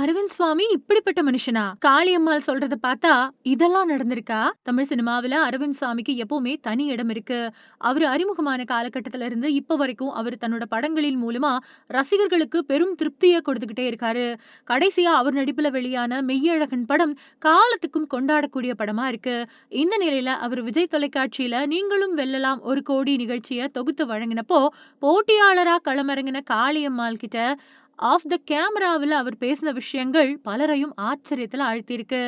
அரவிந்த் சுவாமி இப்படிப்பட்ட மனுஷனா? காளியம்மாள் சொல்றத பார்த்தா, இதெல்லாம் நடந்திருக்கா? தமிழ் சினிமாவுல அரவிந்த் சாமிக்கு எப்பவுமே தனி இடம் இருக்கு. அவரு அறிமுகமான காலகட்டத்துல இருந்து இப்ப வரைக்கும் அவரு தன்னோட படங்களின் மூலமா ரசிகர்களுக்கு பெரும் திருப்திய கொடுத்துக்கிட்டே இருக்காரு. கடைசியா அவர் நடிப்புல வெளியான மெய்யழகன் படம் காலத்துக்கும் கொண்டாடக்கூடிய படமா இருக்கு. இந்த நிலையில அவர் விஜய் தொலைக்காட்சியில நீங்களும் வெல்லலாம் 1,00,00,000 நிகழ்ச்சிய தொகுத்து வழங்கினப்போ, போட்டியாளரா களமிறங்கின காளியம்மாள் கிட்ட ஆஃப் த கேமராவுல அவர் பேசின விஷயங்கள் பலரையும் ஆச்சரியத்துல ஆழ்த்தியிருக்கு.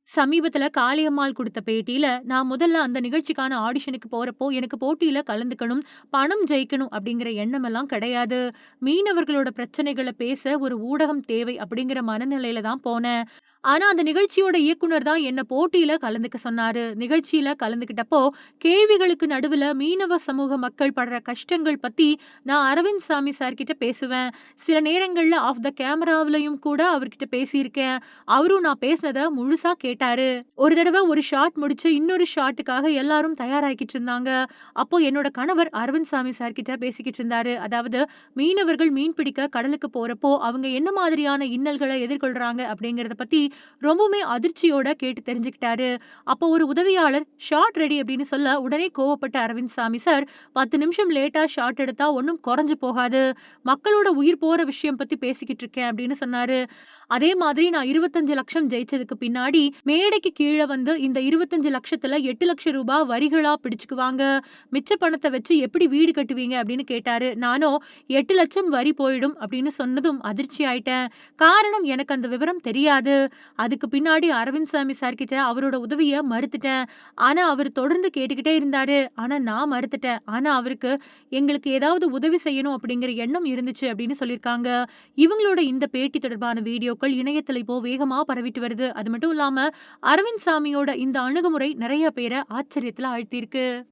சமீபத்துல காளியம்மாள் குடுத்த பேட்டியில, "நான் முதல்ல அந்த நிகழ்ச்சிக்கான ஆடிஷனுக்கு போறப்போ, எனக்கு போட்டியில கலந்துக்கணும், பணம் ஜெயிக்கணும் அப்படிங்கிற எண்ணமெல்லாம் கிடையாது. மீனவர்களோட பிரச்சனைகள பேச ஒரு ஊடகம் தேவை அப்படிங்கிற மனநிலையில தான் போனேன். ஆனா அந்த நிகழ்ச்சியோட இயக்குனர் தான் என்ன போட்டியில கலந்துக்க சொன்னாரு. நிகழ்ச்சியில கலந்துக்கிட்டப்போ, கேள்விகளுக்கு நடுவுல மீனவ சமூக மக்கள் படுற கஷ்டங்கள் பத்தி நான் அரவிந்த் சாமி சார் கிட்ட பேசுவேன். சில நேரங்கள்ல ஆஃப் த கேமராவுலயும் கூட அவர்கிட்ட பேசியிருக்கேன். அவரும் நான் பேசினத முழுசா கேட்டாரு. ஒரு தடவ ஒரு ஷாட் முடிச்சு இன்னொரு ஷாட்டுக்காக எல்லாரும் தயாராகிக்கிட்டு இருந்தாங்க. அப்போ என்னோட கணவர் அரவிந்த் சாமி சார் கிட்ட பேசிக்கிட்டு இருந்தாரு. அதாவது மீனவர்கள் மீன் பிடிக்க கடலுக்கு போறப்போ, அவங்க என்ன மாதிரியான இன்னல்கள எதிர்கொள்றாங்க அப்படிங்கிறத பத்தி ரொம்பவுமே அதிர்ச்சியோட கேட்டு தெரிஞ்சுக்கிட்டாரு. அப்போ ஒரு உதவியாளர் ஷாட் ரெடி அப்படின்னு சொல்ல உடனே கோவப்பட்ட அரவிந்த் சாமி சார் 10 நிமிஷம் லேட்டா ஷாட் எடுத்தா ஒண்ணும் குறைஞ்சு போகாது. மக்களோட உயிர் போற விஷயம் பத்தி பேசிக்கிட்டு இருக்கேன் அப்படின்னு சொன்னாரு. அதே மாதிரி நான் 25,00,000 ஜெயிச்சதுக்கு பின்னாடி மேடைக்கு கீழ வந்து இந்த 25,00,000த்துல 8,00,000 ரூபாய் வரிகளா பிடிச்சுக்குவாங்க. மிச்ச பணத்த வச்சு எப்படி வீடு கட்டுவீங்க அப்படின்னு கேட்டாரு. நானும் 8,00,000 வரி போயிடும் அப்படின்னு சொன்னதும் அதிர்ச்சி ஆயிட்டேன். காரணம் எனக்கு அந்த விவரம் தெரியாது. அதுக்கு பின்னாடி அரவிந்த் சாமி சார் கிட்ட அவரோட உதவிய மறுத்துட்டேன். ஆனா அவரு தொடர்ந்து கேட்டுக்கிட்டே இருந்தாரு. ஆனா நான் மறுத்துட்டேன். ஆனா அவருக்கு எங்களுக்கு ஏதாவது உதவி செய்யணும் அப்படிங்கிற எண்ணம் இருந்துச்சு அப்படின்னு சொல்லியிருக்காங்க. இவங்களோட இந்த பேட்டி தொடர்பான வீடியோக்கள் இணையத்துல இப்போ வேகமா பரவிட்டு வருது. அது மட்டும் இல்லாம அரவிந்த் சாமியோட இந்த அணுகுமுறை நெறைய பேர ஆச்சரியத்துல ஆழ்த்தியிருக்கு.